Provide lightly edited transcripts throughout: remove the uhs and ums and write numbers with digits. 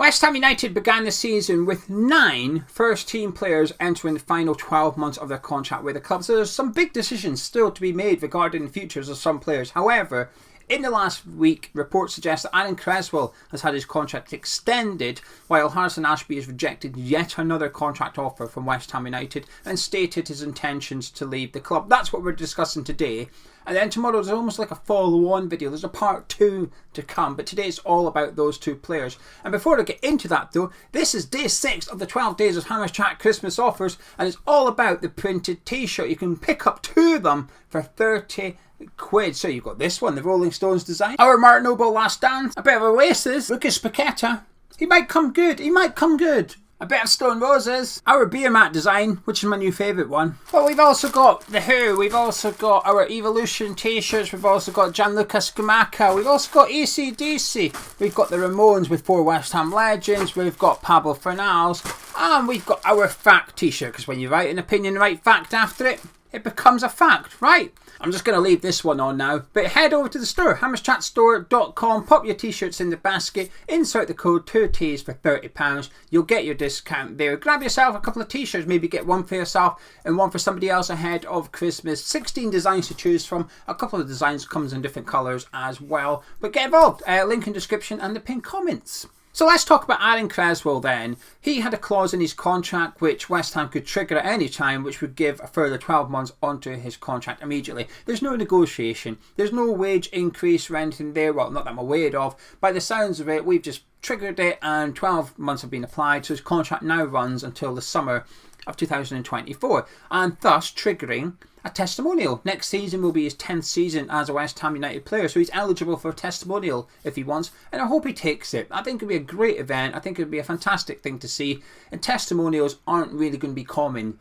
West Ham United began the season with 9 first-team players entering the final 12 months of their contract with the club. So there's some big decisions still to be made regarding the futures of some players. However, in the last week, reports suggest that Aaron Cresswell has had his contract extended, while Harrison Ashby has rejected yet another contract offer from West Ham United and stated his intentions to leave the club. That's what we're discussing today. And then tomorrow there's almost like a follow-on video. There's a part 2 to come, but today it's all about those 2 players. And before I get into that though, this is day 6 of the 12 days of Hammers Chat Christmas offers, and it's all about the printed t-shirt. You can pick up 2 of them for 30 quid. So you've got this one, the Rolling Stones design, our Martin Noble Last Dance, a bit of Oasis, Lucas Paqueta, he might come good, a bit of Stone Roses, our Beer Mat design, which is my new favourite one. But we've also got The Who, we've also got our Evolution t-shirts, we've also got Gianluca Scamacca, we've also got AC/DC, we've got the Ramones with 4 West Ham legends, we've got Pablo Fornals, and we've got our Fact t-shirt, because when you write an opinion, write fact after it, it becomes a fact, right? I'm just going to leave this one on now, but head over to the store, hammerschatstore.com, pop your t-shirts in the basket, insert the code 2Ts for £30, you'll get your discount there. Grab yourself a couple of t-shirts, maybe get one for yourself and one for somebody else ahead of Christmas. 16 designs to choose from, a couple of designs comes in different colours as well, but get involved, link in description and the pinned comments. So let's talk about Aaron Cresswell then. He had a clause in his contract which West Ham could trigger at any time, which would give a further 12 months onto his contract immediately. There's no negotiation. There's no wage increase or anything there. Well, not that I'm aware of. By the sounds of it, we've just triggered it and 12 months have been applied. So his contract now runs until the summer of 2024 and thus triggering a testimonial. Next season will be his 10th season as a West Ham United player, so he's eligible for a testimonial if he wants, and I hope he takes it. I think it'll be a great event. I think it'll be a fantastic thing to see, and testimonials aren't really going to be common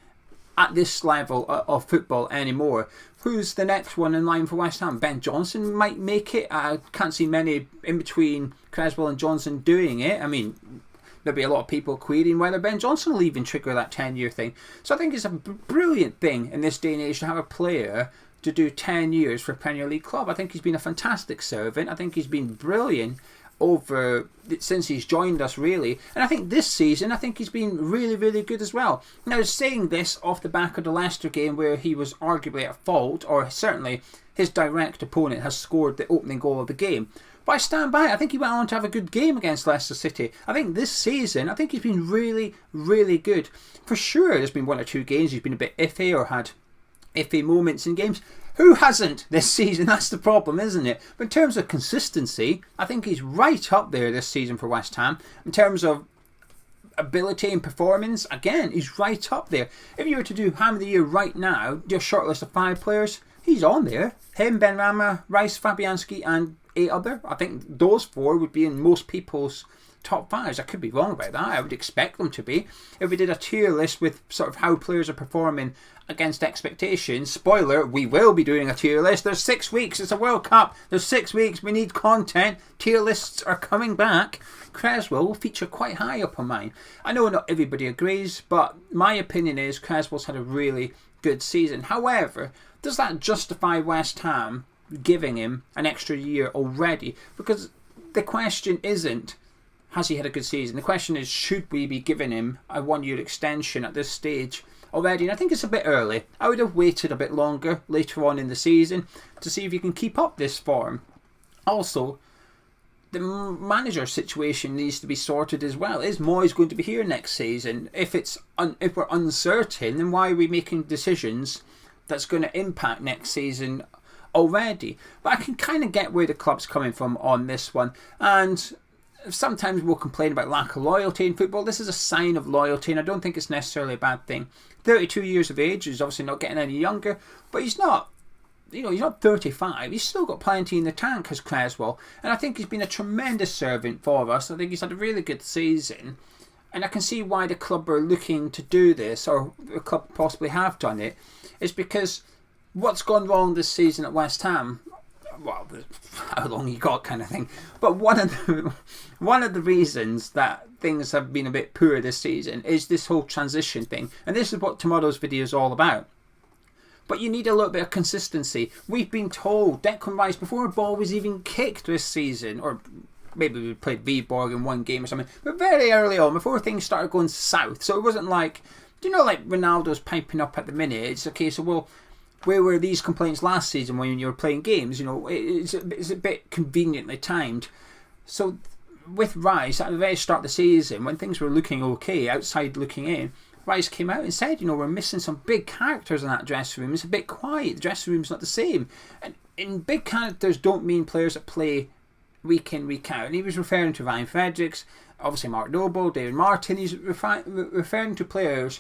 at this level of football anymore. Who's the next one in line for West Ham? Ben Johnson might make it. I can't see many in between Cresswell and Johnson doing it. I mean, there'll be a lot of people querying whether Ben Johnson will even trigger that 10-year thing. So I think it's a brilliant thing in this day and age to have a player to do 10 years for a Premier League club. I think he's been a fantastic servant. I think he's been brilliant since he's joined us, really. And I think this season, I think he's been really, really good as well. Now, saying this off the back of the Leicester game where he was arguably at fault, or certainly his direct opponent has scored the opening goal of the game. But I stand by it. I think he went on to have a good game against Leicester City. I think this season, I think he's been really, really good. For sure, there's been 1 or 2 games he's been a bit iffy or had iffy moments in games. Who hasn't this season? That's the problem, isn't it? But in terms of consistency, I think he's right up there this season for West Ham. In terms of ability and performance, again, he's right up there. If you were to do Ham of the Year right now, your shortlist of 5 players, he's on there. Him, Benrahma, Rice, Fabianski and 8 other. I think those 4 would be in most people's top 5s. I could be wrong about that. I would expect them to be. If we did a tier list with sort of how players are performing against expectations, spoiler, we will be doing a tier list. There's 6 weeks. It's a World Cup. There's 6 weeks. We need content. Tier lists are coming back. Cresswell will feature quite high up on mine. I know not everybody agrees, but my opinion is Cresswell's had a really good season. However, does that justify West Ham giving him an extra year already? Because the question isn't, has he had a good season? The question is, should we be giving him a 1-year extension at this stage already? And I think it's a bit early. I would have waited a bit longer later on in the season to see if he can keep up this form. Also, the manager situation needs to be sorted as well. Is Moyes going to be here next season? If we're uncertain, then why are we making decisions that's going to impact next season already? But I can kind of get where the club's coming from on this one. And sometimes we'll complain about lack of loyalty in football. This is a sign of loyalty, and I don't think it's necessarily a bad thing. 32 years of age, he's obviously not getting any younger, but he's not, he's not 35. He's still got plenty in the tank, has Cresswell, and I think he's been a tremendous servant for us. I think he's had a really good season, and I can see why the club are looking to do this, or the club possibly have done it, is because what's gone wrong this season at West Ham, well, how long you got kind of thing. But one of the reasons that things have been a bit poor this season is this whole transition thing. And this is what tomorrow's video is all about. But you need a little bit of consistency. We've been told Declan Rice, before a ball was even kicked this season, or maybe we played Viborg in one game or something, but very early on, before things started going south. So it wasn't like, like Ronaldo's piping up at the minute. It's a case of, well, where were these complaints last season when you were playing games? It's a bit conveniently timed. So with Rice, at the very start of the season, when things were looking okay, outside looking in, Rice came out and said, we're missing some big characters in that dressing room. It's a bit quiet. The dressing room's not the same. And big characters don't mean players that play week in, week out. And he was referring to Ryan Fredericks, obviously Mark Noble, David Martin. He's referring to players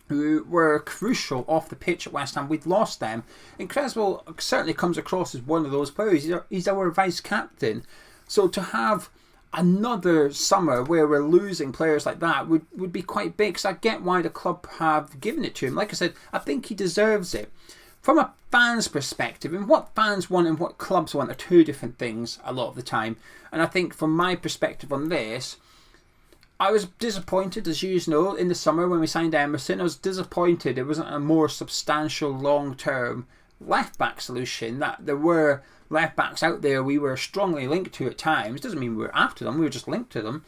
who were crucial off the pitch at West Ham. We'd lost them. And Cresswell certainly comes across as one of those players. He's our vice captain. So to have another summer where we're losing players like that would be quite big. Because I get why the club have given it to him. Like I said, I think he deserves it. From a fan's perspective, and what fans want and what clubs want are two different things a lot of the time. And I think from my perspective on this, I was disappointed, as you know, in the summer when we signed Emerson. I was disappointed it wasn't a more substantial long-term left-back solution, that there were left-backs out there we were strongly linked to at times. Doesn't mean we were after them, we were just linked to them.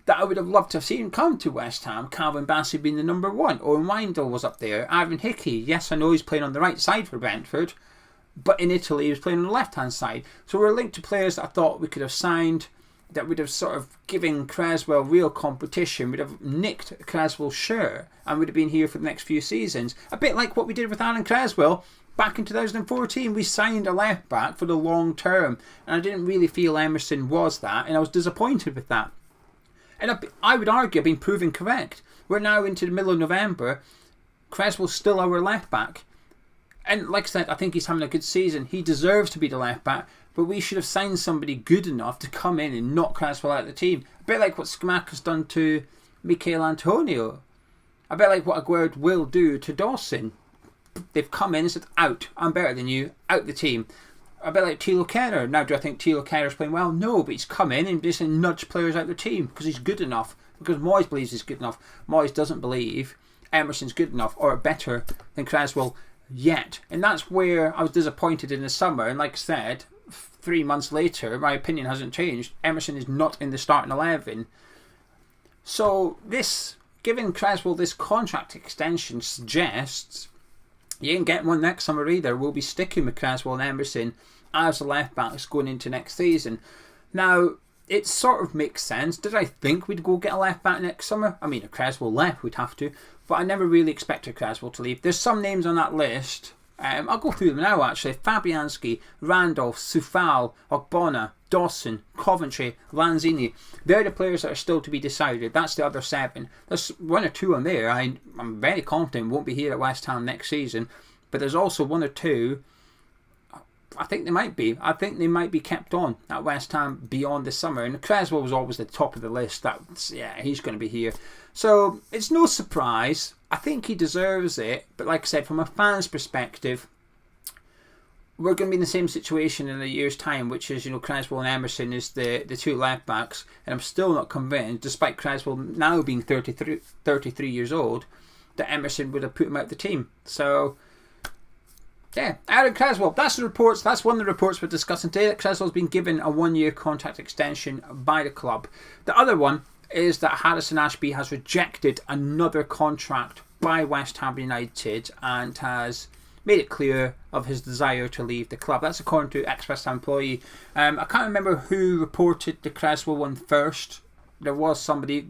That I would have loved to have seen come to West Ham. Calvin Bassey being the number one. Owen Windle was up there. Aaron Hickey. Yes, I know he's playing on the right side for Brentford, but in Italy he was playing on the left-hand side. So we're linked to players that I thought we could have signed, that would have sort of given Cresswell real competition, would have nicked Cresswell's shirt and would have been here for the next few seasons. A bit like what we did with Aaron Cresswell back in 2014. We signed a left-back for the long term, and I didn't really feel Emerson was that, and I was disappointed with that. And I would argue I've been proven correct. We're now into the middle of November. Cresswell's still our left back. And like I said, I think he's having a good season. He deserves to be the left back, but we should have signed somebody good enough to come in and knock Cresswell out of the team. A bit like what Scamacca's done to Michail Antonio. A bit like what Aguerd will do to Dawson. They've come in and said, out. I'm better than you. Out the team. A bit like Thilo Kerrer. Now, do I think Thilo Kerrer's playing well? No, but he's come in and just nudged players out of the team because he's good enough. Because Moyes believes he's good enough. Moyes doesn't believe Emerson's good enough or better than Cresswell yet. And that's where I was disappointed in the summer. And like I said, 3 months later, my opinion hasn't changed. Emerson is not in the starting 11. So this, giving Cresswell this contract extension suggests you ain't getting one next summer either. We'll be sticking with Cresswell and Emerson as the left backs going into next season. Now, it sort of makes sense. Did I think we'd go get a left back next summer? I mean, if Cresswell left, we'd have to. But I never really expected Cresswell to leave. There's some names on that list. I'll go through them now actually. Fabianski, Randolph, Soufal, Ogbonna, Dawson, Coventry, Lanzini. They're the players that are still to be decided. That's the other 7. There's 1 or 2 on there. I'm very confident won't be here at West Ham next season. But there's also 1 or 2. I think they might be. I think they might be kept on at West Ham beyond the summer. And Cresswell was always the top of the list. He's going to be here. So it's no surprise. I think he deserves it. But like I said, from a fan's perspective, we're going to be in the same situation in a year's time, which is, Cresswell and Emerson is the 2 left backs. And I'm still not convinced, despite Cresswell now being 33 years old, that Emerson would have put him out of the team. So, yeah, Aaron Cresswell, that's the reports. That's one of the reports we're discussing today, that Cresswell's been given a 1-year contract extension by the club. The other one is that Harrison Ashby has rejected another contract by West Ham United and has made it clear of his desire to leave the club. That's according to ex-West Ham employee. I can't remember who reported the Cresswell one first. There was somebody.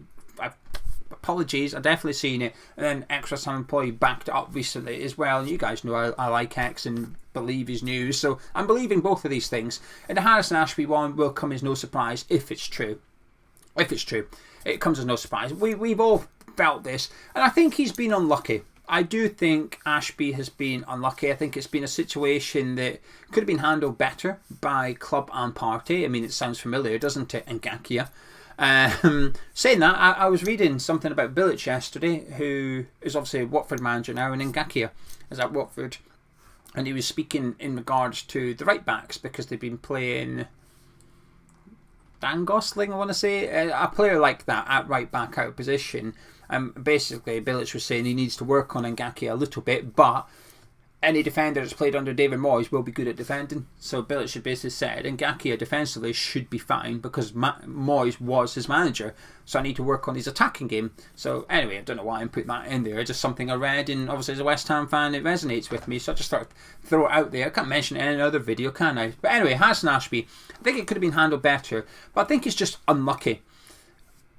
Apologies, I've definitely seen it. And then ex-West Ham employee backed it up recently as well. And you guys know I like X and believe his news. So I'm believing both of these things. And the Harrison Ashby one will come as no surprise if it's true. If it's true. It comes as no surprise. We've all felt this. And I think he's been unlucky. I do think Ashby has been unlucky. I think it's been a situation that could have been handled better by club and party. I mean, it sounds familiar, doesn't it? Ngakia. Saying that, I was reading something about Bilic yesterday, who is obviously a Watford manager now, and Ngakia is at Watford. And he was speaking in regards to the right backs because they've been playing Dan Gosling, I want to say, a player like that at right back out of position. Basically, Bilic was saying he needs to work on Ngakia a little bit, but any defender that's played under David Moyes will be good at defending. So Bilic should basically said, and Ngakia defensively should be fine because Moyes was his manager. So I need to work on his attacking game. So anyway, I don't know why I'm putting that in there. It's just something I read, and obviously as a West Ham fan, it resonates with me. So I just thought I'd throw it out there. I can't mention it in another video, can I? But anyway, Harrison Ashby, I think it could have been handled better, but I think it's just unlucky.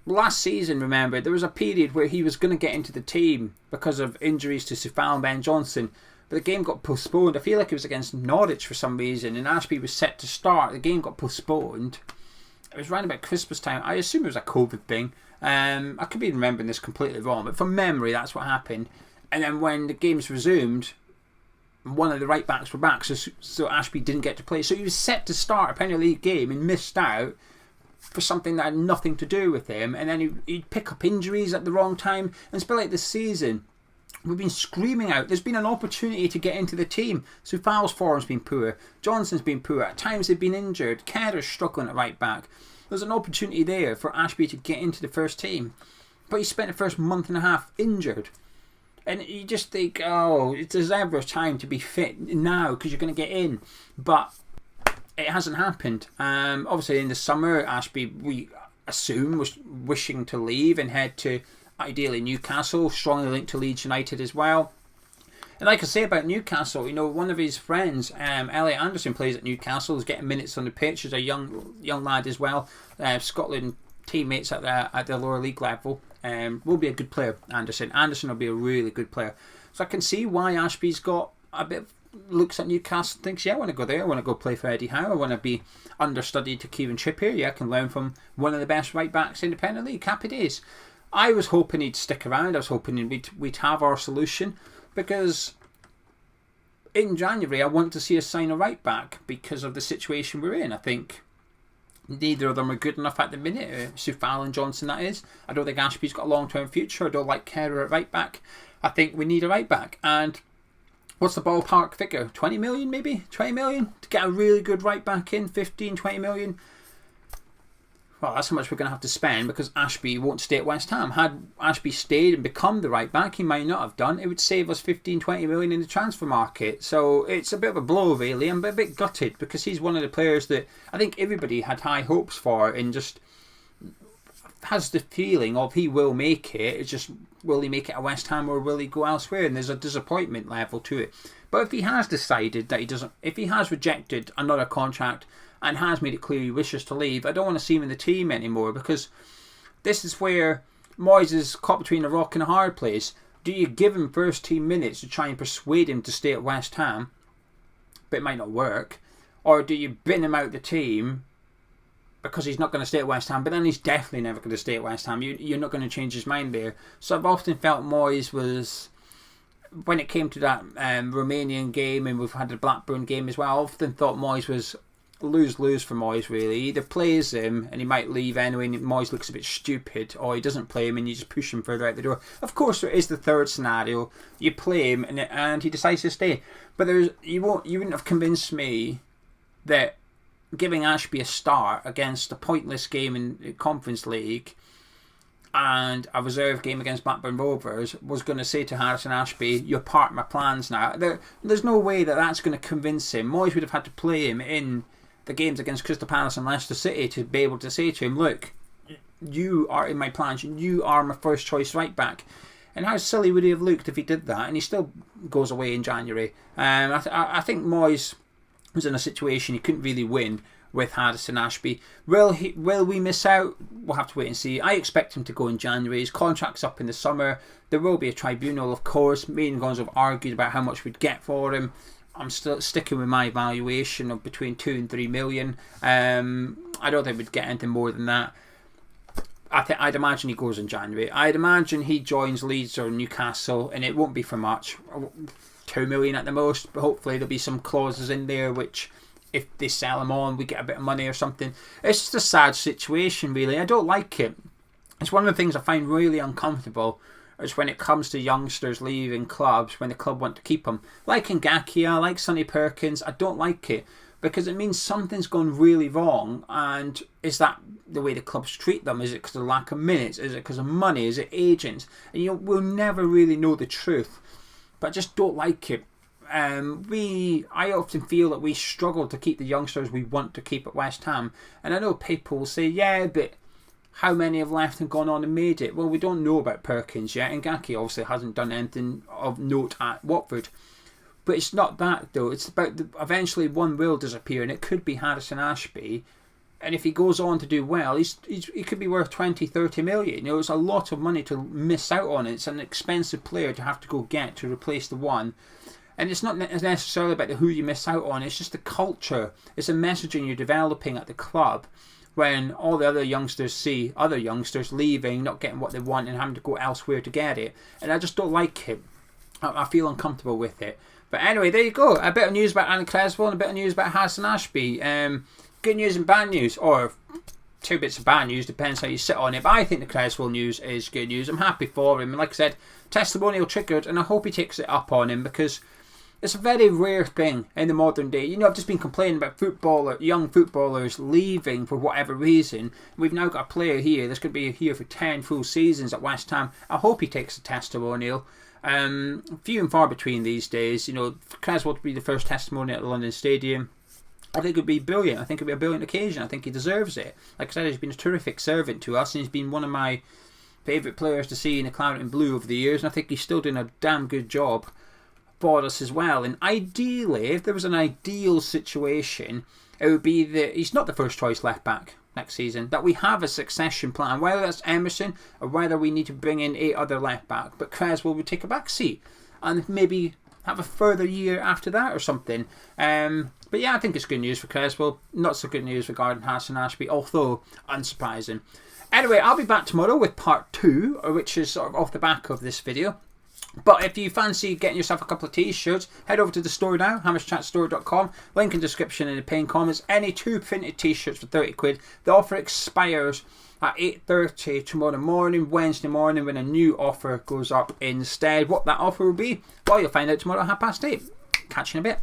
Last season, remember, there was a period where he was going to get into the team because of injuries to Soufal and Ben Johnson. But the game got postponed. I feel like it was against Norwich for some reason, and Ashby was set to start. The game got postponed. It was around about Christmas time. I assume it was a COVID thing. I could be remembering this completely wrong, but from memory, that's what happened. And then when the games resumed, one of the right backs were back, so Ashby didn't get to play. So he was set to start a Premier League game and missed out for something that had nothing to do with him. And then he'd pick up injuries at the wrong time. And it's been like this season. We've been screaming out. There's been an opportunity to get into the team. Soufal's form's been poor. Johnson's been poor. At times they've been injured. Kerr's struggling at right back. There's an opportunity there for Ashby to get into the first team. But he spent the first month and a half injured. And you just think, oh, it's a Zebra's time to be fit now because you're going to get in. But it hasn't happened. Obviously in the summer, Ashby, we assume, was wishing to leave and head to ideally Newcastle, strongly linked to Leeds United as well. And like I say about Newcastle, you know, one of his friends, Elliot Anderson, plays at Newcastle. He's getting minutes on the pitch. He's a young lad as well. Scotland teammates at the lower league level. Will be a good player, Anderson. Anderson will be a really good player. So I can see why Ashby's got a bit of looks at Newcastle and thinks, yeah, I want to go there. I want to go play for Eddie Howe. I want to be understudied to Kieran Trippier. Yeah, I can learn from one of the best right backs in the Premier League. Happy days. I was hoping he'd stick around. I was hoping we'd have our solution, because in January I want to see us sign a right back because of the situation we're in. I think neither of them are good enough at the minute. Soufal and Johnson, that is. I don't think Ashby's got a long-term future. I don't like Kerr at right back. I think we need a right back. And what's the ballpark figure? 20 million maybe? 20 million to get a really good right back in? 15, 20 million? Well, that's how much we're going to have to spend, because Ashby won't stay at West Ham. Had Ashby stayed and become the right back, he might not have done. It would save us 15, 20 million in the transfer market. So it's a bit of a blow, really. I'm a bit gutted, because he's one of the players that I think everybody had high hopes for, and just has the feeling of he will make it. It's just, will he make it at West Ham or will he go elsewhere? And there's a disappointment level to it. But if he has decided that he doesn't, if he has rejected another contract and has made it clear he wishes to leave, I don't want to see him in the team anymore, because this is where Moyes is caught between a rock and a hard place. Do you give him first team minutes to try and persuade him to stay at West Ham, but it might not work? Or do you bin him out the team because he's not going to stay at West Ham, but then he's definitely never going to stay at West Ham? You're not going to change his mind there. So I've often felt Moyes was, when it came to that Romanian game, and we've had the Blackburn game as well, I often thought Moyes was lose-lose for Moyes, really. He either plays him and he might leave anyway and Moyes looks a bit stupid, or he doesn't play him and you just push him further out the door. Of course there is the third scenario, you play him and he decides to stay, but you wouldn't have convinced me that giving Ashby a start against a pointless game in the Conference League and a reserve game against Blackburn Rovers was going to say to Harrison Ashby, you're part of my plans now. There's no way that that's going to convince him. Moyes would have had to play him in the games against Crystal Palace and Leicester City to be able to say to him, look, you are in my plans, you are my first choice right back. And how silly would he have looked if he did that? And he still goes away in January. I think Moyes was in a situation he couldn't really win with Harrison Ashby. Will we miss out? We'll have to wait and see. I expect him to go in January. His contract's up in the summer. There will be a tribunal, of course. Me and Gonzo have argued about how much we'd get for him. I'm still sticking with my valuation of between 2 and 3 million. I don't think we'd get anything more than that. I'd imagine he goes in January. I'd imagine he joins Leeds or Newcastle, and it won't be for much. 2 million at the most, but hopefully there'll be some clauses in there which, if they sell him on, we get a bit of money or something. It's just a sad situation, really. I don't like it. It's one of the things I find really uncomfortable, is when it comes to youngsters leaving clubs when the club want to keep them. Like Ngakia, like Sonny Perkins, I don't like it, because it means something's gone really wrong. And is that the way the clubs treat them? Is it because of lack of minutes? Is it because of money? Is it agents? And we'll never really know the truth. But I just don't like it. I often feel that we struggle to keep the youngsters we want to keep at West Ham. And I know people will say, yeah, but how many have left and gone on and made it? Well, we don't know about Perkins yet, and Gaki obviously hasn't done anything of note at Watford. But it's not that, though. It's about eventually one will disappear, and it could be Harrison Ashby. And if he goes on to do well, he could be worth 20, 30 million. You know, it's a lot of money to miss out on. It's an expensive player to have to go get to replace the one. And it's not necessarily about who you miss out on. It's just the culture. It's the messaging you're developing at the club when all the other youngsters see other youngsters leaving, not getting what they want and having to go elsewhere to get it. And I just don't like it. I feel uncomfortable with it. But anyway, there you go. A bit of news about Aaron Cresswell and a bit of news about Harrison Ashby. Good news and bad news, or 2 bits of bad news, depends how you sit on it. But I think the Cresswell news is good news. I'm happy for him. And like I said, testimonial triggered, and I hope he takes it up on him, because it's a very rare thing in the modern day. You know, I've just been complaining about young footballers leaving for whatever reason. We've now got a player here that's going to be here for 10 full seasons at West Ham. I hope he takes a testimonial. Few and far between these days. You know, Cresswell to be the first testimonial at the London Stadium, I think it would be brilliant. I think it would be a brilliant occasion. I think he deserves it. Like I said, he's been a terrific servant to us, and he's been one of my favourite players to see in the claret and blue over the years, and I think he's still doing a damn good job for us as well. And ideally, if there was an ideal situation, it would be that he's not the first choice left back next season, that we have a succession plan, whether that's Emerson or whether we need to bring in 8 other left back, but Cresswell would take a back seat and maybe have a further year after that or something. But yeah, I think it's good news for Cresswell. Not so good news regarding Harrison Ashby, although unsurprising. Anyway, I'll be back tomorrow with part 2, which is sort of off the back of this video. But if you fancy getting yourself a couple of t-shirts, head over to the store now, hammerschatstore.com. Link in description in the pinned comments. Any 2 printed t-shirts for 30 quid. The offer expires at 8:30 tomorrow morning, Wednesday morning, when a new offer goes up instead. What that offer will be, well, you'll find out tomorrow at 8:30. Catch you in a bit.